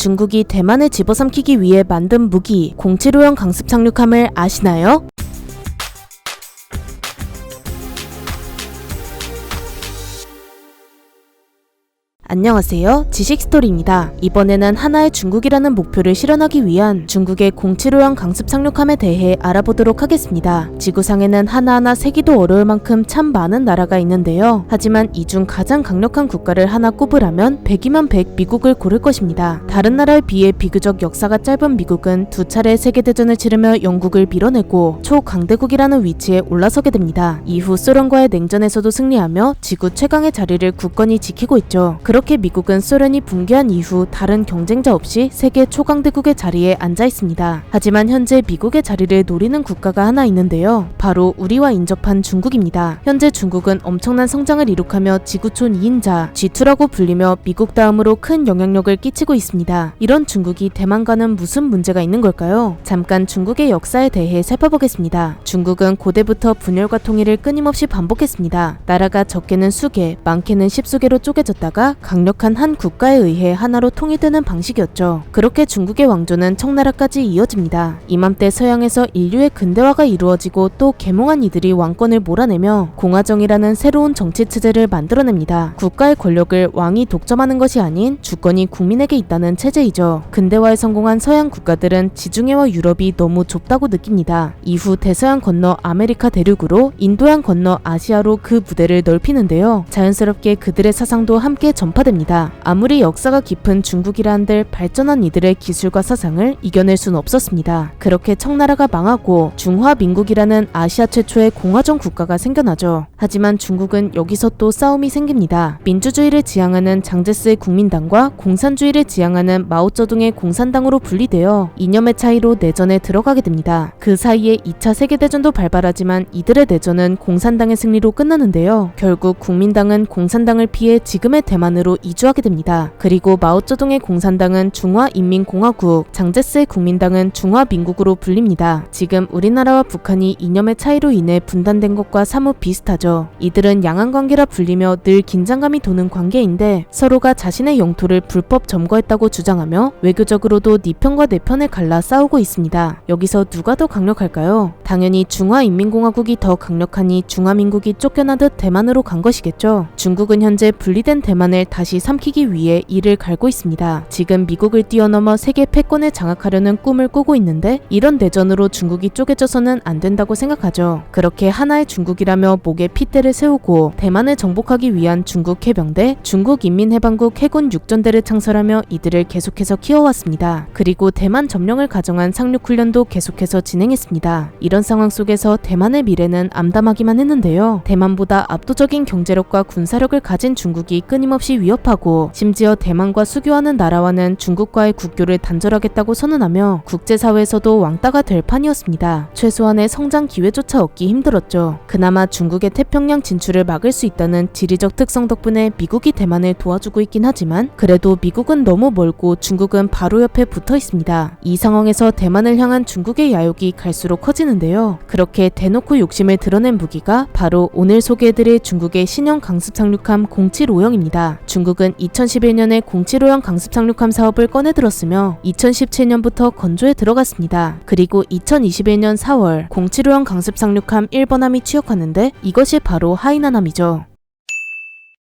중국이 대만을 집어삼키기 위해 만든 무기 075형 강습 상륙함을 아시나요? 안녕하세요. 지식스토리입니다. 이번에는 하나의 중국이라는 목표를 실현하기 위한 중국의 075형 강습 상륙함에 대해 알아보도록 하겠습니다. 지구상에는 하나하나 세기도 어려울 만큼 참 많은 나라가 있는데요. 하지만 이 중 가장 강력한 국가를 하나 꼽으라면 100이면 100 미국을 고를 것입니다. 다른 나라에 비해 비교적 역사가 짧은 미국은 두 차례 세계대전을 치르며 영국을 밀어내고 초강대국이라는 위치에 올라서게 됩니다. 이후 소련과의 냉전에서도 승리하며 지구 최강의 자리를 굳건히 지키고 있죠. 그렇게 미국은 소련이 붕괴한 이후 다른 경쟁자 없이 세계 초강대국의 자리에 앉아 있습니다. 하지만 현재 미국의 자리를 노리는 국가가 하나 있는데요. 바로 우리와 인접한 중국입니다. 현재 중국은 엄청난 성장을 이룩하며 지구촌 2인자 G2라고 불리며 미국 다음으로 큰 영향력을 끼치고 있습니다. 이런 중국이 대만과는 무슨 문제가 있는 걸까요? 잠깐 중국의 역사에 대해 살펴보겠습니다. 중국은 고대부터 분열과 통일을 끊임없이 반복했습니다. 나라가 적게는 수개, 많게는 십수개로 쪼개졌다가 강력한 한 국가에 의해 하나로 통일되는 방식이었죠. 그렇게 중국의 왕조는 청나라까지 이어집니다. 이맘때 서양에서 인류의 근대화가 이루어지고 또 계몽한 이들이 왕권을 몰아내며 공화정이라는 새로운 정치 체제를 만들어냅니다. 국가의 권력을 왕이 독점하는 것이 아닌 주권이 국민에게 있다는 체제이죠. 근대화에 성공한 서양 국가들은 지중해와 유럽이 너무 좁다고 느낍니다. 이후 대서양 건너 아메리카 대륙으로 인도양 건너 아시아로 그 무대를 넓히는데요. 자연스럽게 그들의 사상도 함께 전파됩니다. 아무리 역사가 깊은 중국이라 한들 발전한 이들의 기술과 사상을 이겨낼 순 없었습니다. 그렇게 청나라가 망하고 중화민국이라는 아시아 최초의 공화정 국가가 생겨나죠. 하지만 중국은 여기서 또 싸움이 생깁니다. 민주주의를 지향하는 장제스의 국민당과 공산주의를 지향하는 마오쩌둥의 공산당으로 분리되어 이념의 차이로 내전에 들어가게 됩니다. 그 사이에 2차 세계대전도 발발하지만 이들의 내전은 공산당의 승리로 끝나는데요. 결국 국민당은 공산당을 피해 지금의 대만으로 이주하게 됩니다. 그리고 마오쩌둥의 공산당은 중화인민공화국, 장제스의 국민당은 중화민국으로 불립니다. 지금 우리나라와 북한이 이념의 차이로 인해 분단된 것과 사뭇 비슷하죠. 이들은 양안관계라 불리며 늘 긴장감이 도는 관계인데 서로가 자신의 영토를 불법 점거했다고 주장하며 외교적으로도 네 편과 내 편을 갈라 싸우고 있습니다. 여기서 누가 더 강력할까요? 당연히 중화인민공화국이 더 강력하니 중화민국이 쫓겨나듯 대만으로 간 것이겠죠. 중국은 현재 분리된 대만을 다시 삼키기 위해 이를 갈고 있습니다. 지금 미국을 뛰어넘어 세계 패권을 장악하려는 꿈을 꾸고 있는데 이런 내전으로 중국이 쪼개져서는 안 된다고 생각하죠. 그렇게 하나의 중국이라며 목에 핏대를 세우고 대만을 정복하기 위한 중국 해병대, 중국인민해방국 해군 육전대를 창설하며 이들을 계속해서 키워왔습니다. 그리고 대만 점령을 가정한 상륙훈련도 계속해서 진행했습니다. 이런 상황 속에서 대만의 미래는 암담하기만 했는데요. 대만보다 압도적인 경제력과 군사력을 가진 중국이 끊임없이 위협하고 심지어 대만과 수교하는 나라와는 중국과의 국교를 단절하겠다고 선언하며 국제사회에서도 왕따가 될 판이었습니다. 최소한의 성장 기회조차 얻기 힘들었죠. 그나마 중국의 태평양 진출을 막을 수 있다는 지리적 특성 덕분에 미국이 대만을 도와주고 있긴 하지만 그래도 미국은 너무 멀고 중국은 바로 옆에 붙어 있습니다. 이 상황에서 대만을 향한 중국의 야욕이 갈수록 커지는데요. 그렇게 대놓고 욕심을 드러낸 무기가 바로 오늘 소개해드릴 중국의 신형 강습 상륙함 075형입니다. 중국은 2011년에 075형 강습 상륙함 사업을 꺼내들었으며 2017년부터 건조에 들어갔습니다. 그리고 2021년 4월 075형 강습 상륙함 1번함이 취역하는데 이것이 바로 하이난함이죠.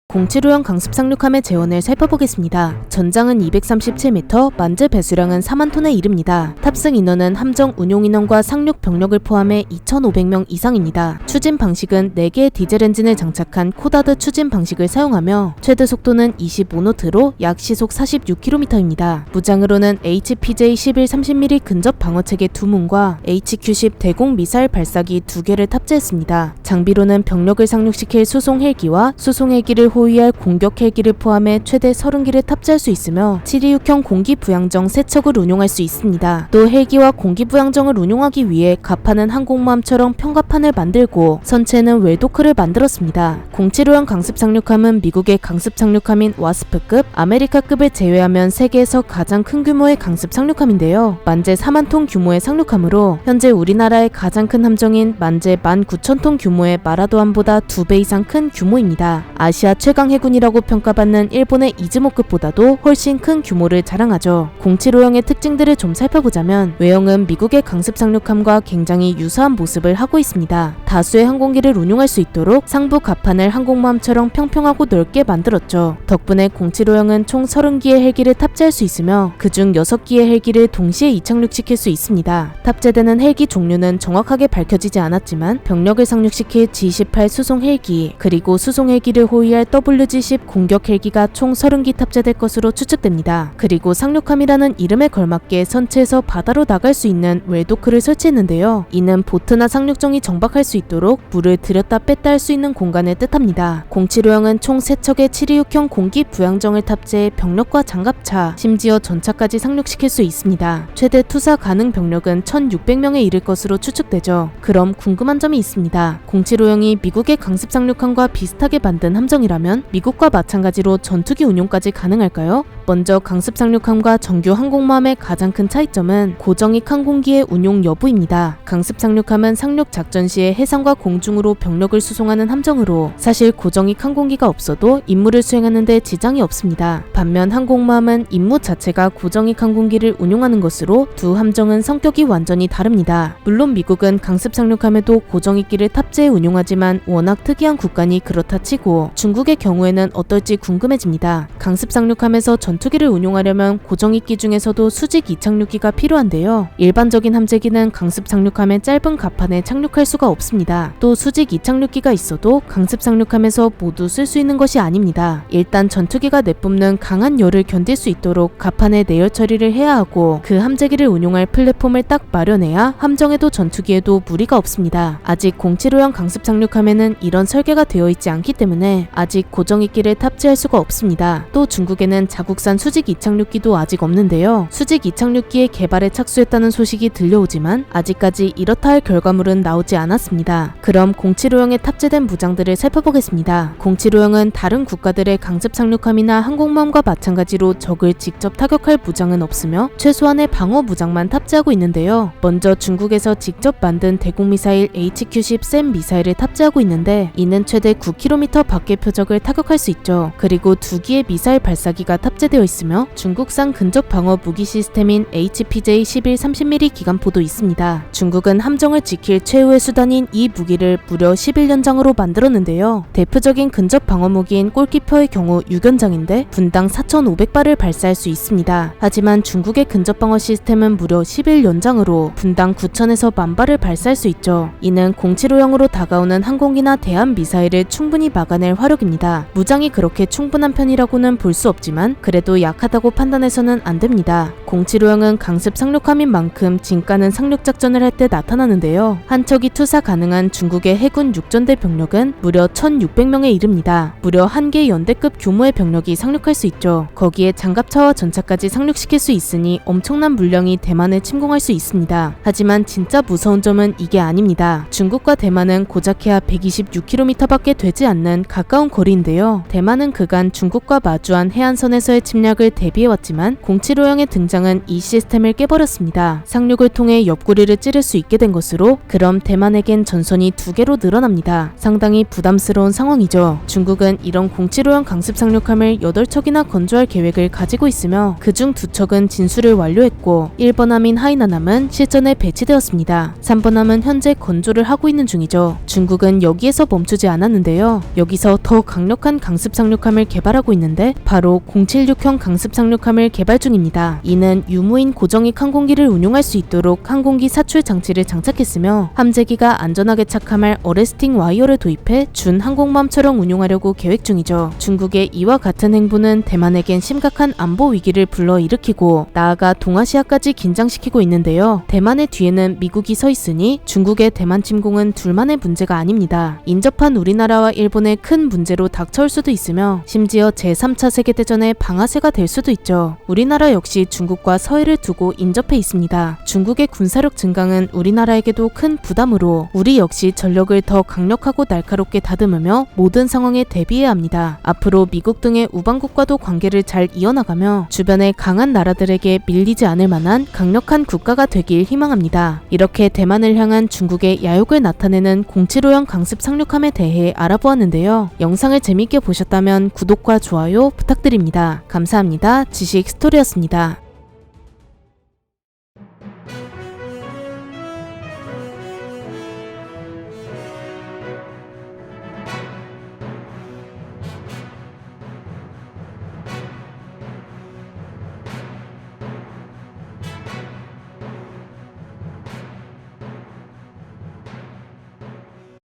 075형 강습 상륙함의 재원을 살펴보겠습니다. 전장은 237m, 만재 배수량은 4만 톤에 이릅니다. 탑승 인원은 함정 운용 인원과 상륙 병력을 포함해 2,500명 이상입니다. 추진 방식은 4개의 디젤 엔진을 장착한 코다드 추진 방식을 사용하며 최대 속도는 25노트로 약 시속 46km입니다. 무장으로는 HPJ-11 30mm 근접 방어체계 2문과 HQ-10 대공 미사일 발사기 2개를 탑재했습니다. 장비로는 병력을 상륙시킬 수송 헬기와 수송 헬기를 호위할 공격 헬기를 포함해 최대 30기를 탑재할 수 있으며 726형 공기부양정 3척을 운용할 수 있습니다. 또 헬기와 공기부양정을 운용하기 위해 갑판은 항공모함처럼 평갑판을 만들고 선체는 웰도크를 만들었습니다. 075형 강습 상륙함은 미국의 강습 상륙함인 와스프급, 아메리카급을 제외하면 세계에서 가장 큰 규모의 강습 상륙함인데요. 만재 4만 톤 규모의 상륙함으로 현재 우리나라의 가장 큰 함정인 만재 19,000톤 규모의 마라도함보다 2배 이상 큰 규모입니다. 아시아 최고 최강 해군이라고 평가받는 일본의 이즈모급보다도 훨씬 큰 규모를 자랑하죠. 075형의 특징들을 좀 살펴보자면 외형은 미국의 강습 상륙함과 굉장히 유사한 모습을 하고 있습니다. 다수의 항공기를 운용할 수 있도록 상부 갑판을 항공모함처럼 평평하고 넓게 만들었죠. 덕분에 075형은 총 30기의 헬기를 탑재할 수 있으며 그중 6기의 헬기를 동시에 이착륙시킬 수 있습니다. 탑재되는 헬기 종류는 정확하게 밝혀지지 않았지만 병력을 상륙시킬 G-18 수송 헬기 그리고 수송 헬기를 호위할 WG-10 공격 헬기가 총 30기 탑재될 것으로 추측됩니다. 그리고 상륙함이라는 이름에 걸맞게 선체에서 바다로 나갈 수 있는 웰도크를 설치했는데요. 이는 보트나 상륙정이 정박할 수 있도록 물을 들였다 뺐다 할 수 있는 공간을 뜻합니다. 075형은 총 3척의 726형 공기 부양정을 탑재해 병력과 장갑차, 심지어 전차까지 상륙시킬 수 있습니다. 최대 투사 가능 병력은 1600명에 이를 것으로 추측되죠. 그럼 궁금한 점이 있습니다. 075형이 미국의 강습 상륙함과 비슷하게 만든 함정이라면 미국과 마찬가지로 전투기 운용까지 가능할까요? 먼저 강습 상륙함과 정규 항공모함의 가장 큰 차이점은 고정익 항공기의 운용 여부입니다. 강습 상륙함은 상륙 작전 시에 해상과 공중으로 병력을 수송하는 함정으로 사실 고정익 항공기가 없어도 임무를 수행하는 데 지장이 없습니다. 반면 항공모함은 임무 자체가 고정익 항공기를 운용하는 것으로 두 함정은 성격이 완전히 다릅니다. 물론 미국은 강습 상륙함에도 고정익기를 탑재해 운용하지만 워낙 특이한 국가니 그렇다 치고 중국의 경우에는 어떨지 궁금해집니다. 강습 상륙함에서 전투기를 운용하려면 고정익기 중에서도 수직 이착륙기가 필요한데요. 일반적인 함재기는 강습 상륙함의 짧은 갑판에 착륙할 수가 없습니다. 또 수직 이착륙기가 있어도 강습 상륙함에서 모두 쓸 수 있는 것이 아닙니다. 일단 전투기가 내뿜는 강한 열을 견딜 수 있도록 갑판에 내열 처리를 해야 하고 그 함재기를 운용할 플랫폼을 딱 마련해야 함정에도 전투기에도 무리가 없습니다. 아직 075형 강습 상륙함에는 이런 설계가 되어 있지 않기 때문에 아직 고정익기를 탑재할 수가 없습니다. 또 중국에는 자국산 수직 이착륙기도 아직 없는데요. 수직 이착륙기의 개발에 착수했다는 소식이 들려오지만 아직까지 이렇다 할 결과물은 나오지 않았습니다. 그럼 075형에 탑재된 무장들을 살펴보겠습니다. 075형은 다른 국가들의 강습 상륙함이나 항공모함과 마찬가지로 적을 직접 타격할 무장은 없으며 최소한의 방어 무장만 탑재하고 있는데요. 먼저 중국에서 직접 만든 대공미사일 HQ-10 샘 미사일을 탑재하고 있는데 이는 최대 9km 밖의 표적을 타격할 수 있죠. 그리고 2기의 미사일 발사기가 탑재되어 있으며 중국산 근접 방어 무기 시스템인 HPJ-11 30mm 기관포도 있습니다. 중국은 함정을 지킬 최후의 수단인 이 무기를 무려 11연장으로 만들었는데요. 대표적인 근접 방어 무기인 골키퍼의 경우 6연장인데 분당 4,500발을 발사할 수 있습니다. 하지만 중국의 근접 방어 시스템은 무려 11연장으로 분당 9,000에서 10,000발을 발사할 수 있죠. 이는 075형으로 다가오는 항공기나 대함 미사일을 충분히 막아낼 화력입니다. 무장이 그렇게 충분한 편이라고는 볼 수 없지만 그래도 약하다고 판단해서는 안 됩니다. 075형은 강습 상륙함인 만큼 진가는 상륙작전을 할 때 나타나는데요. 한 척이 투사 가능한 중국의 해군 육전대 병력은 무려 1,600명에 이릅니다. 무려 한 개 연대급 규모의 병력이 상륙할 수 있죠. 거기에 장갑차와 전차까지 상륙시킬 수 있으니 엄청난 물량이 대만을 침공할 수 있습니다. 하지만 진짜 무서운 점은 이게 아닙니다. 중국과 대만은 고작해야 126km밖에 되지 않는 가까운 거리인데요. 대만은 그간 중국과 마주한 해안선에서의 침략을 대비해왔지만 075형의 등장은 이 시스템을 깨버렸습니다. 상륙을 통해 옆구리를 찌를 수 있게 된 것으로 그럼 대만에겐 전선이 2개로 늘어납니다. 상당히 부담스러운 상황이죠. 중국은 이런 075형 강습 상륙함을 8척이나 건조할 계획을 가지고 있으며 그중 2척은 진수를 완료했고 1번함인 하이나남은 실전에 배치되었습니다. 3번함은 현재 건조를 하고 있는 중이죠. 중국은 여기에서 멈추지 않았는데요. 여기서 더 강력한 강습 상륙함을 개발하고 있는데 바로 076형 강습 상륙함을 개발 중입니다. 이는 유무인 고정익 항공기를 운용할 수 있도록 항공기 사출 장치를 장착했으며 함재기가 안전하게 착함할 어레스팅 와이어를 도입해 준 항공모함처럼 운용하려고 계획 중이죠. 중국의 이와 같은 행보는 대만에겐 심각한 안보 위기를 불러일으키고 나아가 동아시아까지 긴장시키고 있는데요. 대만의 뒤에는 미국이 서 있으니 중국의 대만 침공은 둘만의 문제가 아닙니다. 인접한 우리나라와 일본의 큰 문제로 닥쳐올 수도 있으며 심지어 제3차 세계대전의 방아쇠가 될 수도 있죠. 우리나라 역시 중국 중국과 서해를 두고 인접해 있습니다. 중국의 군사력 증강은 우리나라에게도 큰 부담으로 우리 역시 전력을 더 강력하고 날카롭게 다듬으며 모든 상황에 대비해야 합니다. 앞으로 미국 등의 우방국과도 관계를 잘 이어나가며 주변의 강한 나라들에게 밀리지 않을 만한 강력한 국가가 되길 희망합니다. 이렇게 대만을 향한 중국의 야욕을 나타내는 075형 강습 상륙함에 대해 알아보았는데요. 영상을 재밌게 보셨다면 구독과 좋아요 부탁드립니다. 감사합니다. 지식 스토리였습니다.